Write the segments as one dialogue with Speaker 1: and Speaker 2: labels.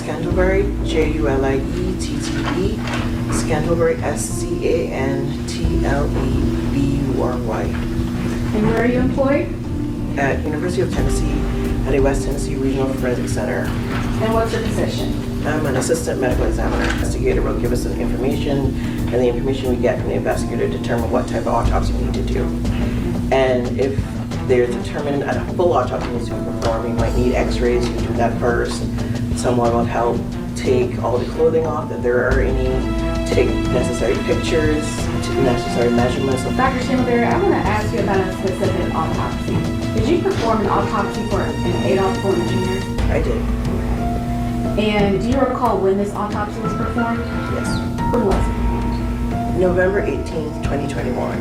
Speaker 1: Scantlebury, Juliettev, Scantlebury, Scantlebury.
Speaker 2: And where are you employed?
Speaker 1: At University of Tennessee, at a West Tennessee Regional Forensic Center.
Speaker 2: And what's your position?
Speaker 1: I'm an assistant medical examiner. The investigator will give us some information, and the information we get from the investigator determine what type of autopsy we need to do. And if they're determined a full autopsy needs to be performed, we might need x-rays, we do that first. Someone will help take all the clothing off, if there are any, take necessary pictures, necessary measurements.
Speaker 2: Dr. Scantlebury, I want to ask you about a specific autopsy. Did you perform an autopsy for an Adolf Thornton Jr.?
Speaker 1: I did.
Speaker 2: And do you recall when this autopsy was performed?
Speaker 1: Yes.
Speaker 2: When was it?
Speaker 1: November 18th, 2021.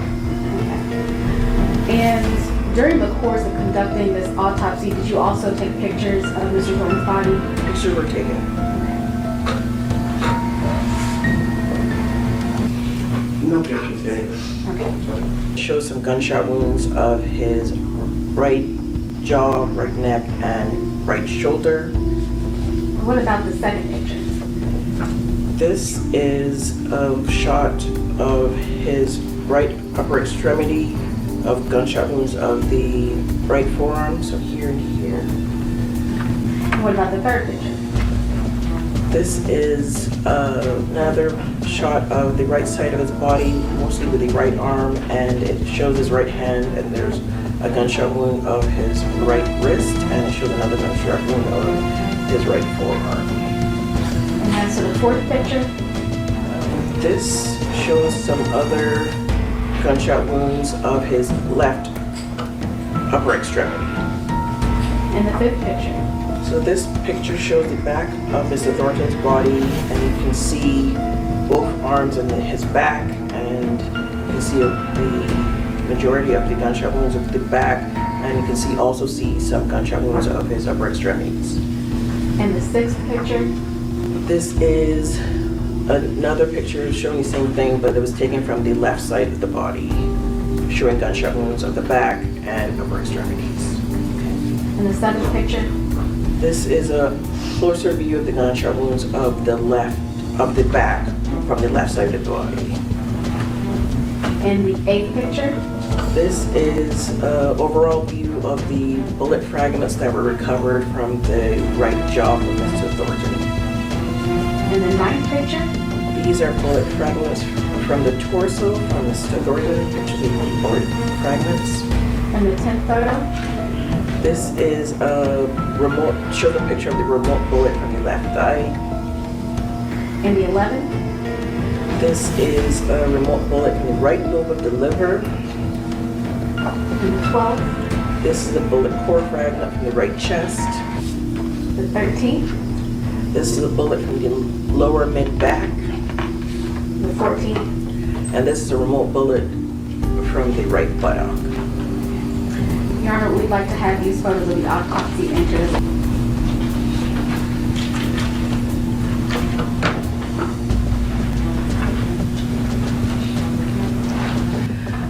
Speaker 2: Okay. And during the course of conducting this autopsy, did you also take pictures of Mr. Thornton's body?
Speaker 1: Pictures were taken.
Speaker 3: No objections, Dave.
Speaker 2: Okay.
Speaker 1: Shows some gunshot wounds of his right jaw, right neck, and right shoulder.
Speaker 2: What about the second picture?
Speaker 1: This is a shot of his right upper extremity of gunshot wounds of the right forearm, so here and here.
Speaker 2: And what about the third picture?
Speaker 1: This is another shot of the right side of his body, mostly with the right arm, and it shows his right hand, and there's a gunshot wound of his right wrist, and it shows another gunshot wound of his right forearm.
Speaker 2: And as to the fourth picture?
Speaker 1: This shows some other gunshot wounds of his left upper extremity.
Speaker 2: And the fifth picture?
Speaker 1: So this picture shows the back of Mr. Thornton's body, and you can see both arms and his back, and you can see the majority of the gunshot wounds of the back, and you can also see some gunshot wounds of his upper extremities.
Speaker 2: And the sixth picture?
Speaker 1: This is another picture showing the same thing, but it was taken from the left side of the body, showing gunshot wounds of the back and upper extremities.
Speaker 2: And the seventh picture?
Speaker 1: This is a closer view of the gunshot wounds of the back from the left side of the body.
Speaker 2: And the eighth picture?
Speaker 1: This is an overall view of the bullet fragments that were recovered from the right jaw of Mr. Thornton.
Speaker 2: And the ninth picture?
Speaker 1: These are bullet fragments from the torso from Mr. Thornton, pictures of bullet fragments.
Speaker 2: And the 10th photo?
Speaker 1: This is shows a picture of the remote bullet from the left thigh.
Speaker 2: And the 11th?
Speaker 1: This is a remote bullet from the right lobe of the liver.
Speaker 2: And the 12th?
Speaker 1: This is a bullet core fragment from the right chest.
Speaker 2: The 13th?
Speaker 1: This is a bullet from the lower mid-back.
Speaker 2: The 14th?
Speaker 1: And this is a remote bullet from the right buttock.
Speaker 2: Your Honor, we'd like to have these photos of the autopsy entered.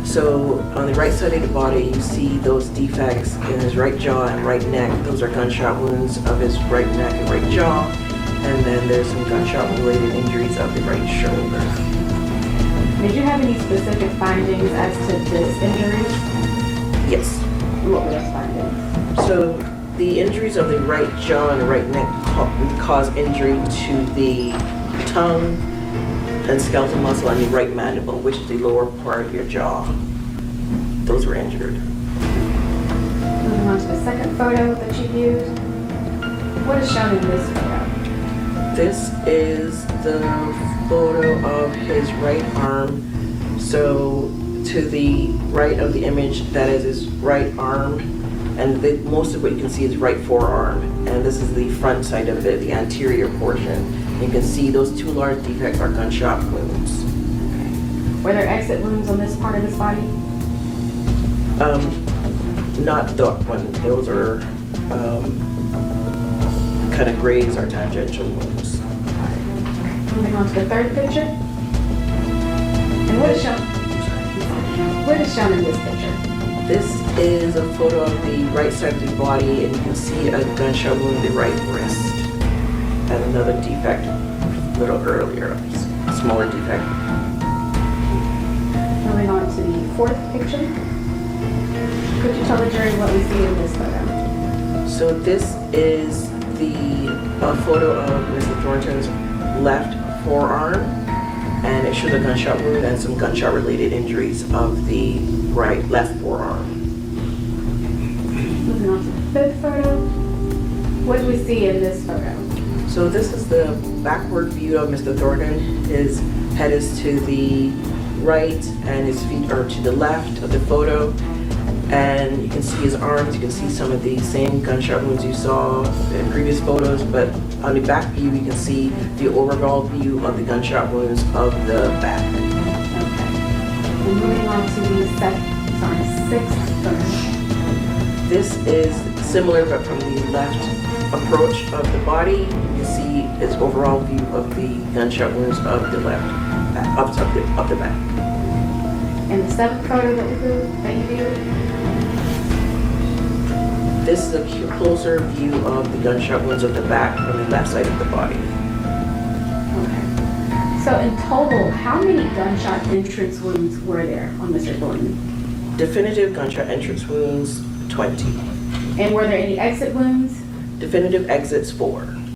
Speaker 1: So on the right side of the body, you see those defects in his right jaw and right neck. Those are gunshot wounds of his right neck and right jaw. And then there's some gunshot-related injuries of the right shoulder.
Speaker 2: Did you have any specific findings as to this injury?
Speaker 1: Yes.
Speaker 2: What were those findings?
Speaker 1: So the injuries of the right jaw and the right neck cause injury to the tongue and skeletal muscle and the right mandible, which is the lower part of your jaw. Those were injured.
Speaker 2: Moving on to the second photo that you viewed. What is shown in this photo?
Speaker 1: This is the photo of his right arm. So to the right of the image, that is his right arm, and most of what you can see is right forearm, and this is the front side of it, the anterior portion. You can see those two large defects are gunshot wounds.
Speaker 2: Were there exit wounds on this part of his body?
Speaker 1: Not the one. Those are kind of graze or tangential wounds.
Speaker 2: Moving on to the third picture. And what is shown? What is shown in this picture?
Speaker 1: This is a photo of the right side of the body, and you can see a gunshot wound in the right wrist. and another defect a little earlier, a smaller defect.
Speaker 2: Moving on to the fourth picture. Could you tell the jury what we see in this photo?
Speaker 1: So this is the photo of Mr. Thornton's left forearm, and it shows a gunshot wound and some gunshot-related injuries of the left forearm.
Speaker 2: Moving on to the fifth photo. What do we see in this photo?
Speaker 1: So this is the backward view of Mr. Thornton. His head is to the right and his feet are to the left of the photo. And you can see his arms, you can see some of the same gunshot wounds you saw in previous photos, but on the back view, you can see the overall view of the gunshot wounds of the back.
Speaker 2: Okay. And moving on to the sixth photo.
Speaker 1: This is similar, but from the left approach of the body. You can see its overall view of the gunshot wounds of the left, up the back.
Speaker 2: And the seventh photo that you viewed?
Speaker 1: This is a closer view of the gunshot wounds of the back from the left side of the body.
Speaker 2: Okay. So in total, how many gunshot entrance wounds were there on Mr. Thornton?
Speaker 1: Definitive gunshot entrance wounds, 20.
Speaker 2: And were there any exit wounds?
Speaker 1: Definitive exits, 4.